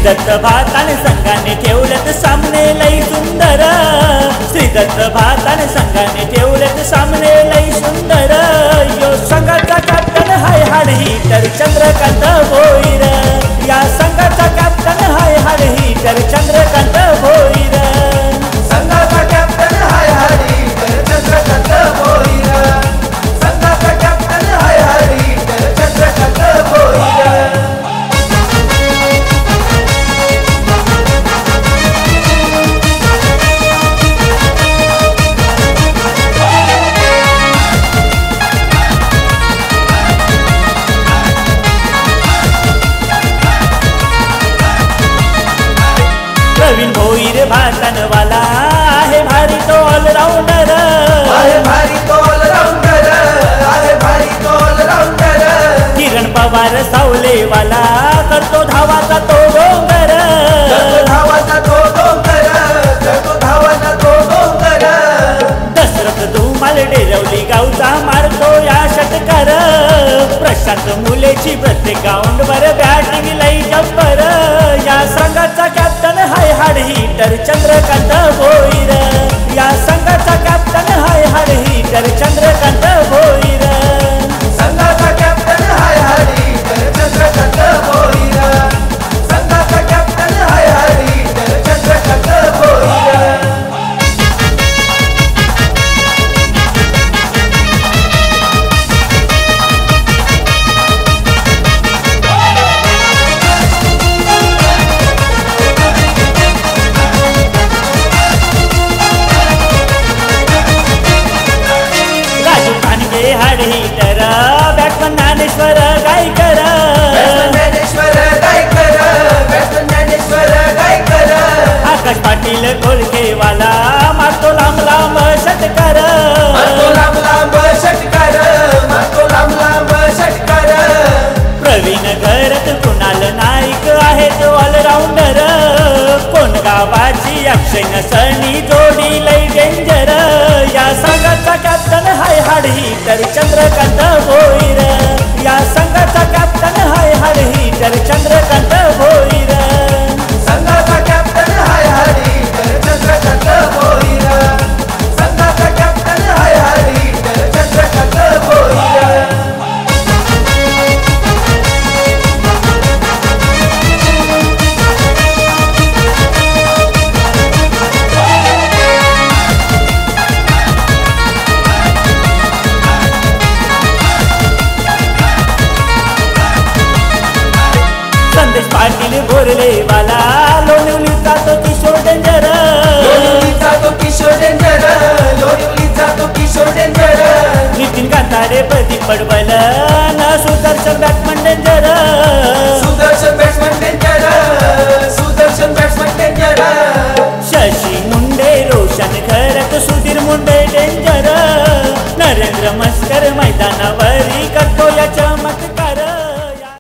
श्रीदत्त भाताने संघाने ठेवलेत सामने लई सुंदर, श्रीदत्त भाताने संघाने ठेवलेत सामने लई सुंदर। यो संघाचा कॅप्टन हाय हाड हिटर चंद्रकांत भोईर, या संघाचा कॅप्टन हाय हाड हिटर चंद्रकांत भोईर। संघाचा कॅप्टन हाय हाड हिटर चंद्रकांत भोईर, संघाचा कॅप्टन हाय हाड हिटर चंद्रकांत भोईर। प्रवीण भोईर भातनवाला आहे भारी तो ऑलराउंडर, आहे भारी तो ऑलराउंडर, आहे भारी तो ऑलराउंडर। किरण पवार सावलेवाला करतो धावाचा तो डोंगर, करतो धावाचा तो डोंगर, करतो धावाचा तो डोंगर। दशरथ धुमाल डेरवली गावचा मारतो या षटकार, प्रशांत मुलेची प्रत्येक ग्राउंडवर बॅटिंग लई जब्बर। या संघाचा कॅप्टन हाय हाड हिटर चंद्रकांत भोईर, या संघाचा कॅप्टन हाय हाड हिटर चंद्रकांत भोईर। संघाचा कॅप्टन हाय हाड हिटर चंद्रकांत भोईर, संघाचा कॅप्टन हाय हाड heater Chandrakant Bhoir. Hard hitter batsman Dnyaneshwar Gaikar, batsman Dnyaneshwar Gaikar, batsman Dnyaneshwar Gaikar. Akash Patil घोळकेवाला मारतो लांब लांब षटकार, मारतो लांब लांब षटकार, मारतो लांब लांब षटकार। प्रवीण घरत कुणाल नाईक आहे तो ऑलराउंडर, कोण गावाची अक्षय नसणी जोडी लई डेंजर। या संघाचा कॅप्टन हाय हाड हिटर चंद्रकांत